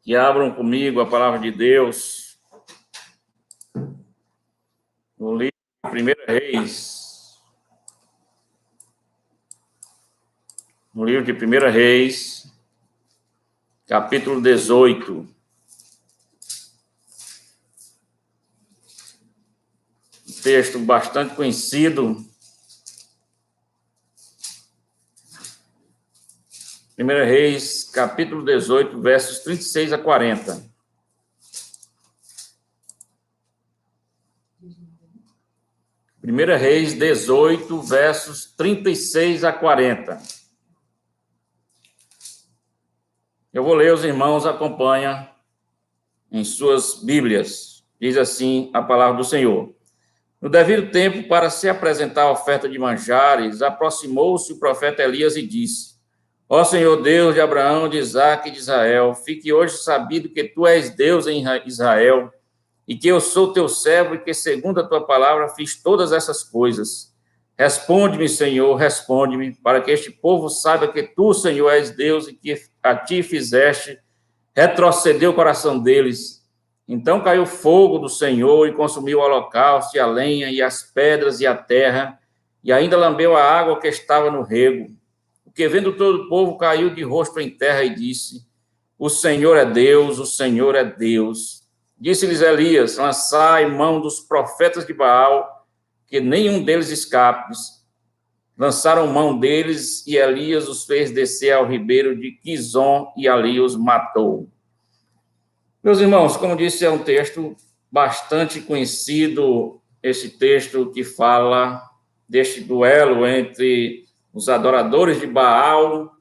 Que abram comigo a palavra de Deus no livro de 1 Reis. No livro de 1 Reis, capítulo 18. Um texto bastante conhecido. 1 Reis, capítulo 18, versos 36 a 40. Primeira Reis 18, versos 36 a 40. Eu vou ler, os irmãos acompanham em suas Bíblias. Diz assim a palavra do Senhor. No devido tempo, para se apresentar a oferta de manjares, aproximou-se o profeta Elias e disse: Ó Senhor Deus de Abraão, de Isaque e de Israel, fique hoje sabido que tu és Deus em Israel, e que eu sou teu servo, e que, segundo a tua palavra, fiz todas essas coisas. Responde-me, Senhor, responde-me, para que este povo saiba que tu, Senhor, és Deus, e que a ti fizeste retroceder o coração deles. Então caiu fogo do Senhor, e consumiu o holocausto, e a lenha, e as pedras, e a terra, e ainda lambeu a água que estava no rego. Porque, vendo todo o povo, caiu de rosto em terra e disse: O Senhor é Deus, o Senhor é Deus. Disse-lhes Elias: lançai mão dos profetas de Baal, que nenhum deles escape. Lançaram mão deles, e Elias os fez descer ao ribeiro de Quizon, e ali os matou. Meus irmãos, como disse, é um texto bastante conhecido, esse texto que fala deste duelo entre os adoradores de Baal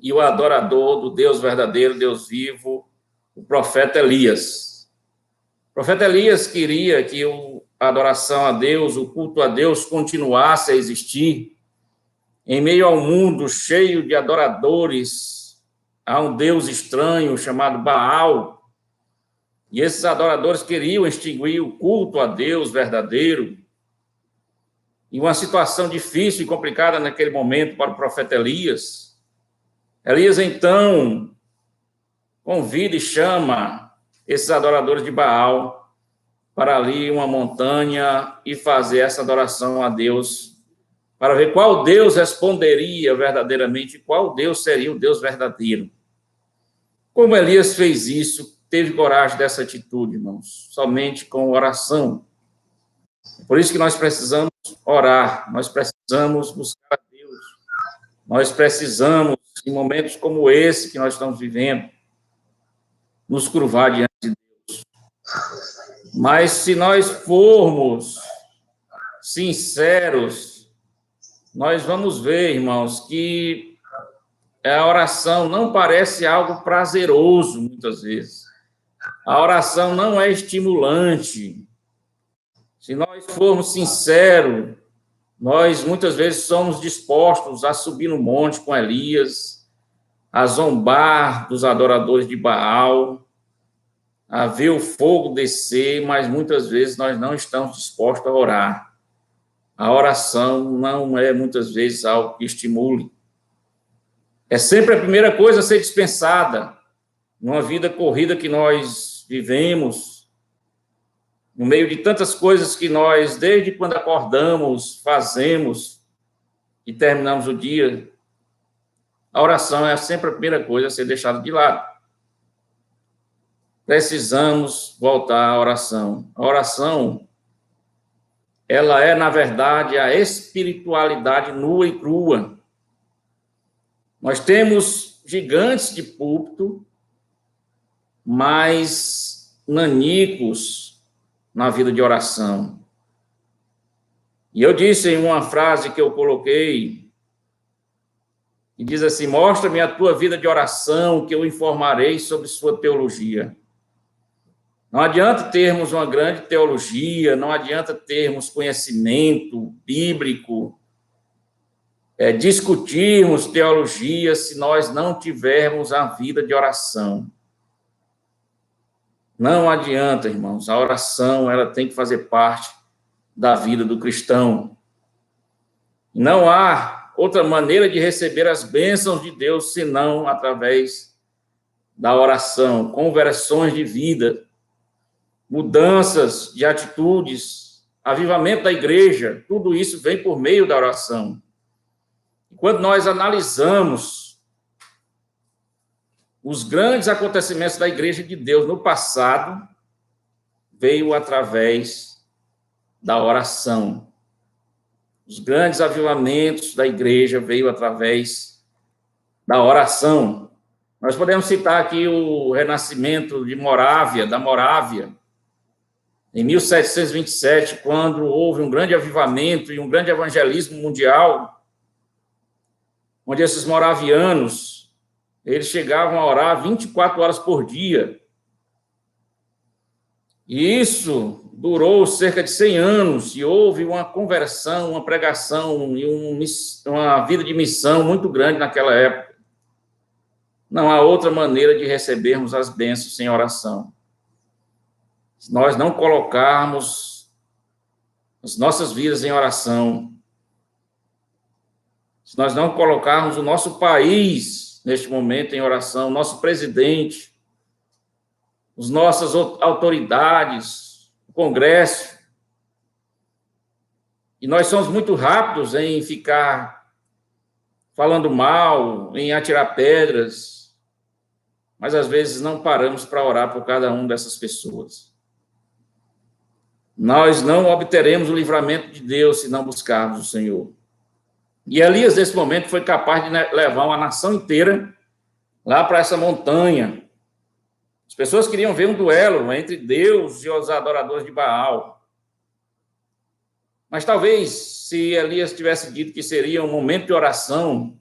e o adorador do Deus verdadeiro, Deus vivo, o profeta Elias. O profeta Elias queria que a adoração a Deus, o culto a Deus continuasse a existir em meio ao mundo cheio de adoradores a um Deus estranho chamado Baal. E esses adoradores queriam extinguir o culto a Deus verdadeiro. Em uma situação difícil e complicada naquele momento para o profeta Elias, Elias, então, convida e chama esses adoradores de Baal para ali uma montanha e fazer essa adoração a Deus, para ver qual Deus responderia verdadeiramente, qual Deus seria o Deus verdadeiro. Como Elias fez isso, teve coragem dessa atitude, irmãos? Somente com oração. Por isso que nós precisamos orar, nós precisamos buscar a Deus, nós precisamos, em momentos como esse que nós estamos vivendo, nos curvar diante de Deus. Mas se nós formos sinceros, nós vamos ver, irmãos, que a oração não parece algo prazeroso, muitas vezes. A oração não é estimulante. Se nós formos sinceros, nós muitas vezes somos dispostos a subir no monte com Elias, a zombar dos adoradores de Baal, a ver o fogo descer, mas muitas vezes nós não estamos dispostos a orar. A oração não é muitas vezes algo que estimule. É sempre a primeira coisa a ser dispensada numa vida corrida que nós vivemos, no meio de tantas coisas que nós, desde quando acordamos, fazemos e terminamos o dia, a oração é sempre a primeira coisa a ser deixada de lado. Precisamos voltar à oração. A oração, ela é, na verdade, a espiritualidade nua e crua. Nós temos gigantes de púlpito, mas nanicos na vida de oração. E eu disse em uma frase que eu coloquei, e diz assim: mostra-me a tua vida de oração, que eu informarei sobre sua teologia. Não adianta termos uma grande teologia, não adianta termos conhecimento bíblico, discutirmos teologia, se nós não tivermos a vida de oração. Não adianta, irmãos, a oração, ela tem que fazer parte da vida do cristão. Não há outra maneira de receber as bênçãos de Deus, senão através da oração, conversões de vida, mudanças de atitudes, avivamento da igreja, tudo isso vem por meio da oração. Quando nós analisamos os grandes acontecimentos da igreja de Deus no passado, veio através da oração. Os grandes avivamentos da igreja veio através da oração. Nós podemos citar aqui o renascimento de Morávia, da Morávia, em 1727, quando houve um grande avivamento e um grande evangelismo mundial, onde esses moravianos, eles chegavam a orar 24 horas por dia. E isso durou cerca de 100 anos, e houve uma conversão, uma pregação e uma vida de missão muito grande naquela época. Não há outra maneira de recebermos as bênçãos sem oração. Se nós não colocarmos as nossas vidas em oração, se nós não colocarmos o nosso país, neste momento, em oração, nosso presidente, as nossas autoridades, o Congresso, e nós somos muito rápidos em ficar falando mal, em atirar pedras, mas às vezes não paramos para orar por cada uma dessas pessoas. Nós não obteremos o livramento de Deus se não buscarmos o Senhor. E Elias, nesse momento, foi capaz de levar uma nação inteira lá para essa montanha. As pessoas queriam ver um duelo entre Deus e os adoradores de Baal. Mas talvez, se Elias tivesse dito que seria um momento de oração,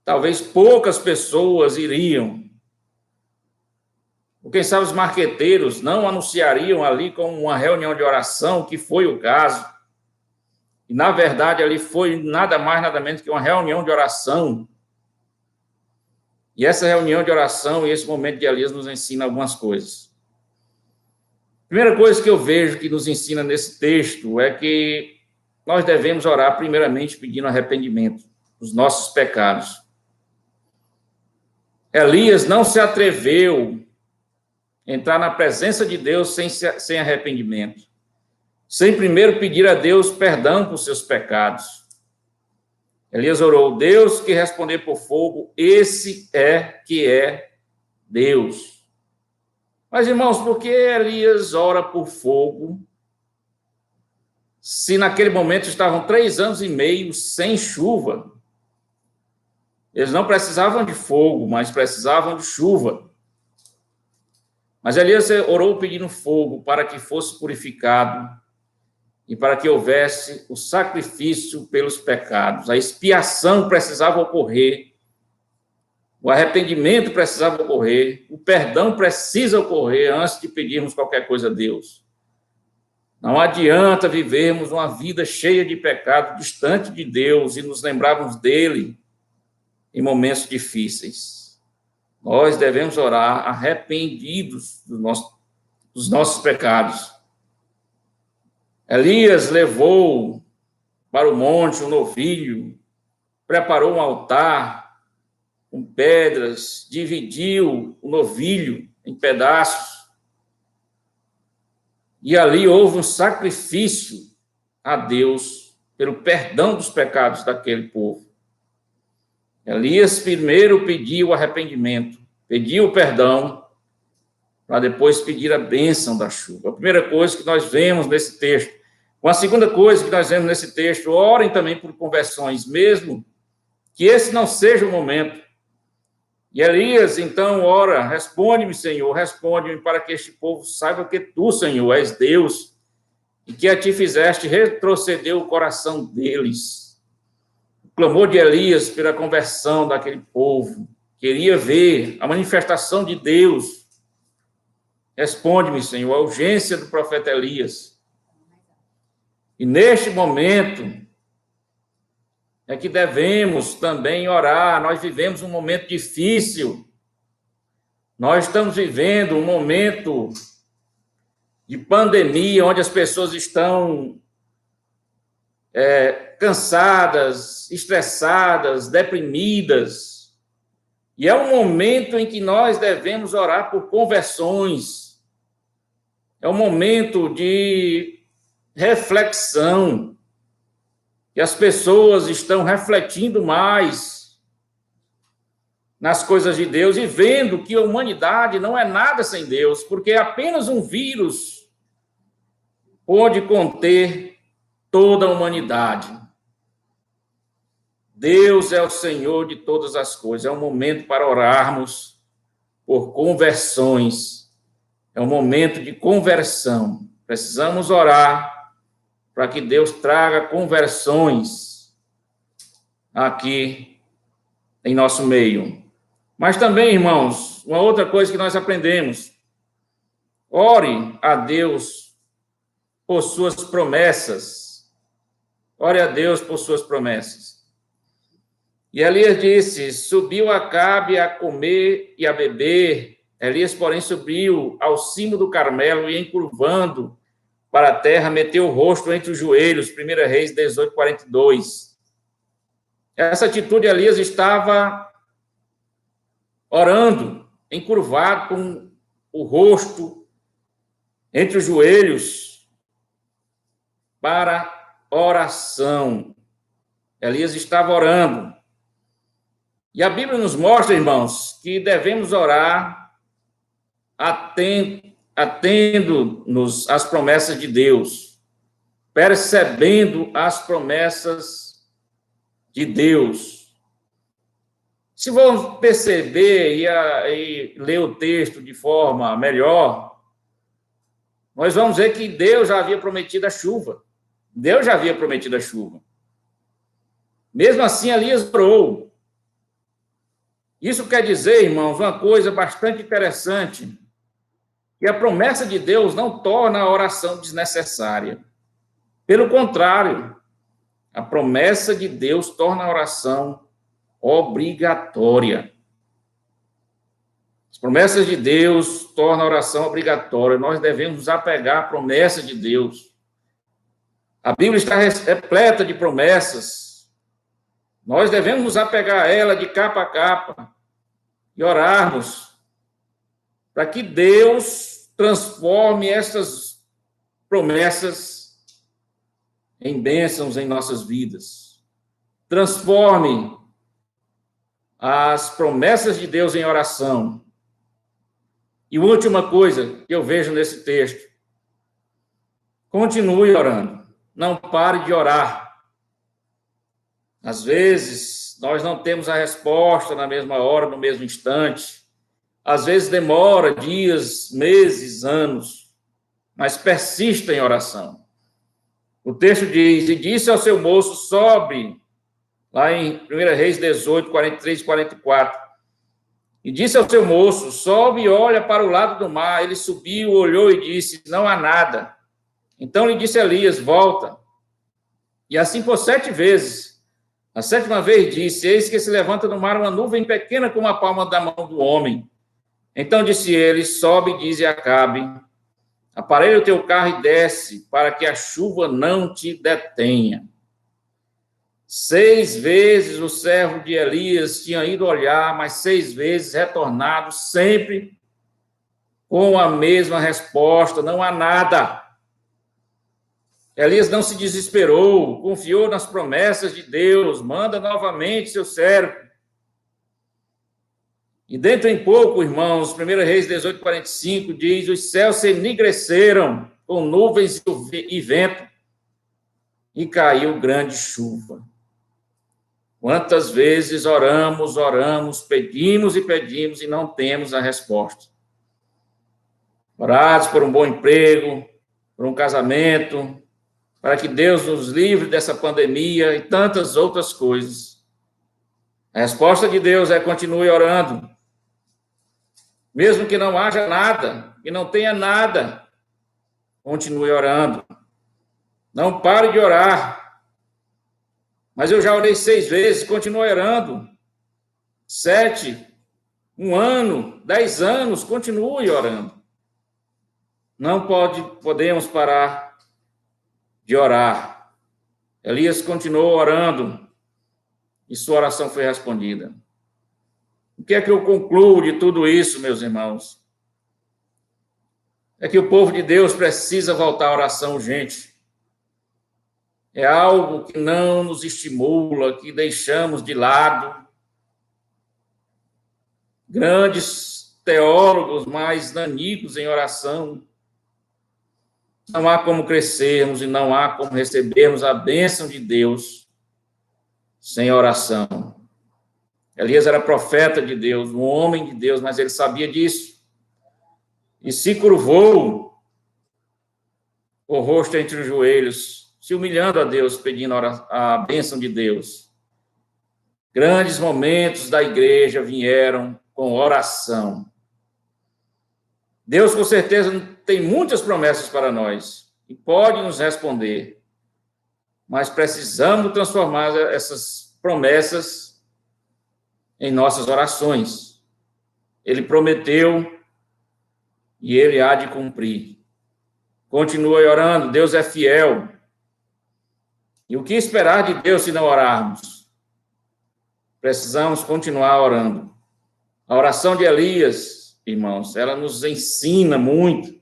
talvez poucas pessoas iriam. Ou quem sabe os marqueteiros não anunciariam ali como uma reunião de oração, que foi o caso. E, na verdade, ali foi nada mais, nada menos que uma reunião de oração. E essa reunião de oração e esse momento de Elias nos ensina algumas coisas. A primeira coisa que eu vejo que nos ensina nesse texto é que nós devemos orar primeiramente pedindo arrependimento dos nossos pecados. Elias não se atreveu a entrar na presença de Deus sem arrependimento, sem primeiro pedir a Deus perdão por seus pecados. Elias orou: Deus que responder por fogo, esse é que é Deus. Mas, irmãos, por que Elias ora por fogo, se naquele momento estavam 3 anos e meio sem chuva? Eles não precisavam de fogo, mas precisavam de chuva. Mas Elias orou pedindo fogo para que fosse purificado e para que houvesse o sacrifício pelos pecados. A expiação precisava ocorrer, o arrependimento precisava ocorrer, o perdão precisa ocorrer antes de pedirmos qualquer coisa a Deus. Não adianta vivermos uma vida cheia de pecado, distante de Deus, e nos lembrarmos dele em momentos difíceis. Nós devemos orar arrependidos dos nossos pecados. Elias levou para o monte um novilho, preparou um altar com pedras, dividiu o novilho em pedaços, e ali houve um sacrifício a Deus pelo perdão dos pecados daquele povo. Elias primeiro pediu o arrependimento, pediu o perdão, para depois pedir a bênção da chuva. A primeira coisa que nós vemos nesse texto. A segunda coisa que nós vemos nesse texto: orem também por conversões, mesmo que esse não seja o momento. E Elias, então, ora: responde-me, Senhor, responde-me, para que este povo saiba que tu, Senhor, és Deus, e que a ti fizeste retroceder o coração deles. O clamor de Elias pela conversão daquele povo, queria ver a manifestação de Deus. Responde-me, Senhor, a urgência do profeta Elias. E neste momento é que devemos também orar. Nós vivemos um momento difícil. Nós estamos vivendo um momento de pandemia, onde as pessoas estão cansadas, estressadas, deprimidas. E é um momento em que nós devemos orar por conversões. É um momento de reflexão, que as pessoas estão refletindo mais nas coisas de Deus e vendo que a humanidade não é nada sem Deus, porque apenas um vírus pode conter toda a humanidade. Deus é o Senhor de todas as coisas. É um momento para orarmos por conversões. É um momento de conversão. Precisamos orar para que Deus traga conversões aqui em nosso meio. Mas também, irmãos, uma outra coisa que nós aprendemos: ore a Deus por suas promessas. Ore a Deus por suas promessas. E Elias disse: subiu Acabe a comer e a beber. Elias, porém, subiu ao cimo do Carmelo e, encurvando para a terra, meteu o rosto entre os joelhos. 1 Reis 18:42. Essa atitude, Elias estava orando, encurvado, com o rosto entre os joelhos, para oração. Elias estava orando. E a Bíblia nos mostra, irmãos, que devemos orar atendo-nos às promessas de Deus, percebendo as promessas de Deus. Se vamos perceber e ler o texto de forma melhor, nós vamos ver que Deus já havia prometido a chuva. Deus já havia prometido a chuva. Mesmo assim, Elias orou. Isso quer dizer, irmãos, uma coisa bastante interessante, que a promessa de Deus não torna a oração desnecessária. Pelo contrário, a promessa de Deus torna a oração obrigatória. As promessas de Deus tornam a oração obrigatória. Nós devemos nos apegar à promessa de Deus. A Bíblia está repleta de promessas. Nós devemos nos apegar a ela de capa a capa e orarmos para que Deus transforme essas promessas em bênçãos em nossas vidas. Transforme as promessas de Deus em oração. E última coisa que eu vejo nesse texto: continue orando, não pare de orar. Às vezes, nós não temos a resposta na mesma hora, no mesmo instante. Às vezes demora dias, meses, anos, mas persista em oração. O texto diz: e disse ao seu moço, sobe, lá em 1 Reis 18, 43 e 44. E disse ao seu moço, sobe e olha para o lado do mar. Ele subiu, olhou e disse, não há nada. Então lhe disse Elias, volta. E assim por 7 vezes. A 7ª vez disse, eis que se levanta no mar uma nuvem pequena como a palma da mão do homem. Então disse ele, sobe e dize a Acabe, aparelha o teu carro e desce, para que a chuva não te detenha. 6 vezes o servo de Elias tinha ido olhar, mas 6 vezes retornado, sempre com a mesma resposta, não há nada. Elias não se desesperou, confiou nas promessas de Deus, manda novamente seu servo. E dentro em pouco, irmãos, 1 Reis 18, 45, diz, os céus se enegreceram com nuvens e vento, e caiu grande chuva. Quantas vezes oramos, pedimos e não temos a resposta. Orados por um bom emprego, por um casamento, para que Deus nos livre dessa pandemia e tantas outras coisas. A resposta de Deus é continue orando. Mesmo que não haja nada, que não tenha nada, continue orando. Não pare de orar. Mas eu já orei 6 vezes, continue orando. 7, 1 ano, 10 anos, continue orando. Não podemos parar de orar. Elias continuou orando e sua oração foi respondida. O que é que eu concluo de tudo isso, meus irmãos? É que o povo de Deus precisa voltar à oração urgente. É algo que não nos estimula, que deixamos de lado. Grandes teólogos, mais nanicos em oração. Não há como crescermos e não há como recebermos a bênção de Deus sem oração. Elias era profeta de Deus, um homem de Deus, mas ele sabia disso. E se curvou o rosto entre os joelhos, se humilhando a Deus, pedindo a bênção de Deus. Grandes momentos da igreja vieram com oração. Deus, com certeza, tem muitas promessas para nós e pode nos responder, mas precisamos transformar essas promessas em nossas orações. Ele prometeu e ele há de cumprir. Continue orando, Deus é fiel. E o que esperar de Deus se não orarmos? Precisamos continuar orando. A oração de Elias, irmãos, ela nos ensina muito,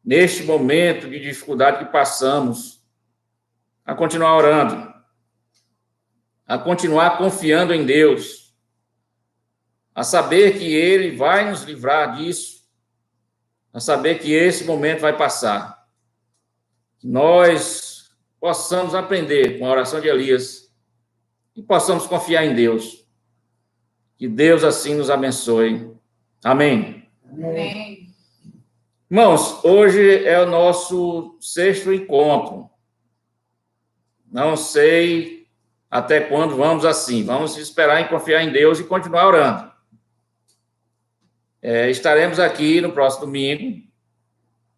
neste momento de dificuldade que passamos, a continuar orando, a continuar confiando em Deus, a saber que Ele vai nos livrar disso, a saber que esse momento vai passar. Que nós possamos aprender com a oração de Elias e possamos confiar em Deus. Que Deus assim nos abençoe. Amém. Amém. Irmãos, hoje é o nosso 6º encontro. Não sei até quando vamos assim. Vamos esperar e confiar em Deus e continuar orando. Estaremos aqui no próximo domingo,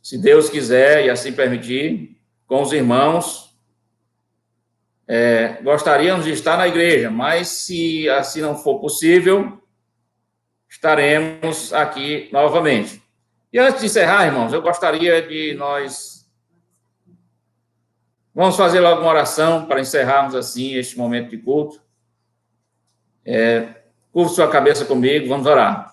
se Deus quiser e assim permitir, com os irmãos. Gostaríamos de estar na igreja, mas se assim não for possível, estaremos aqui novamente. E antes de encerrar, irmãos, eu gostaria de nós... Vamos fazer logo uma oração para encerrarmos assim este momento de culto. Curve sua cabeça comigo, vamos orar.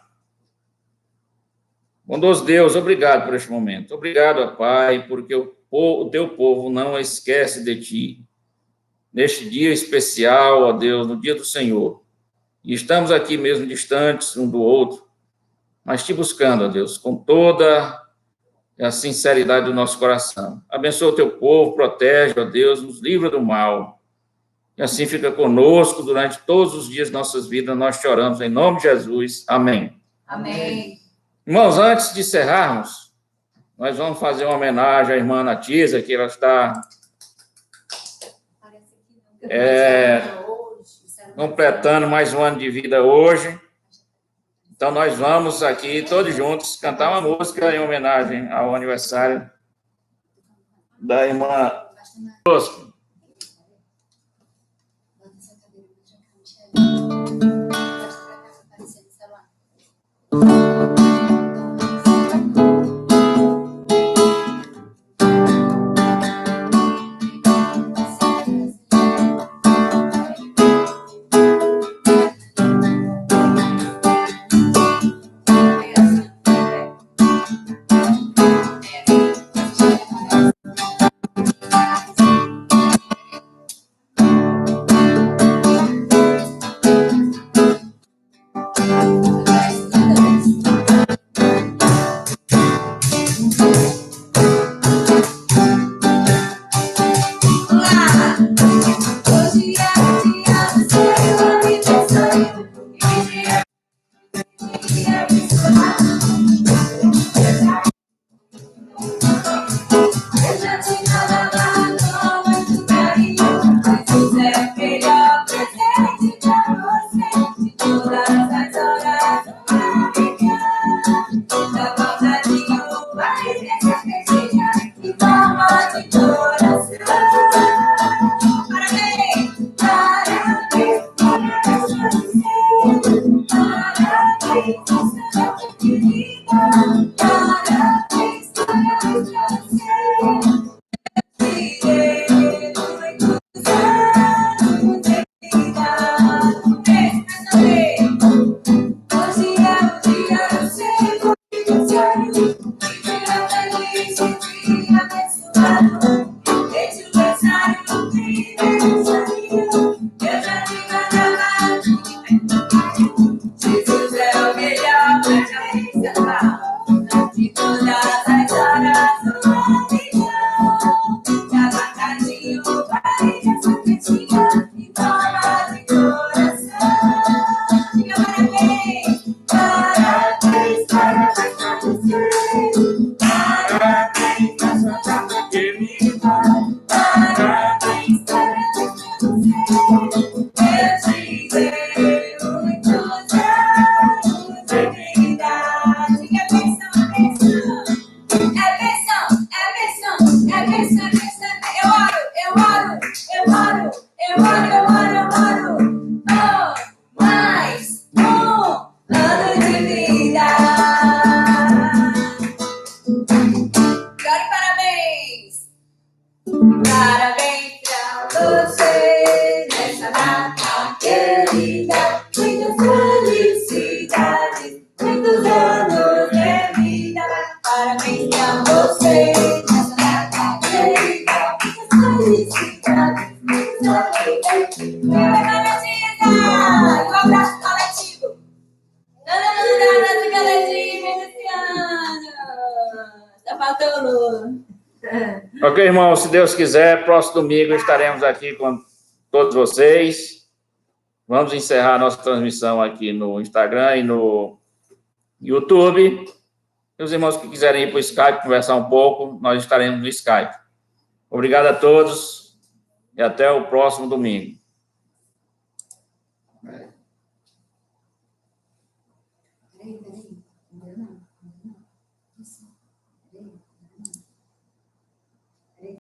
Bondoso Deus, obrigado por este momento. Obrigado, ó Pai, porque o teu povo não esquece de ti. Neste dia especial, ó Deus, no dia do Senhor. E estamos aqui mesmo distantes um do outro, mas te buscando, ó Deus, com toda a sinceridade do nosso coração. Abençoa o teu povo, protege, ó Deus, nos livra do mal. E assim fica conosco durante todos os dias de nossas vidas. Nós te oramos em nome de Jesus. Amém. Amém. Irmãos, antes de encerrarmos, nós vamos fazer uma homenagem à irmã Natisa, que ela está completando mais um ano de vida hoje. Então, nós vamos aqui, todos juntos, cantar uma música em homenagem ao aniversário da irmã Tosco. Matou Lula. Ok, irmão, se Deus quiser, próximo domingo estaremos aqui com todos vocês. Vamos encerrar a nossa transmissão aqui no Instagram e no YouTube. E os irmãos que quiserem ir para o Skype conversar um pouco, nós estaremos no Skype. Obrigado a todos e até o próximo domingo.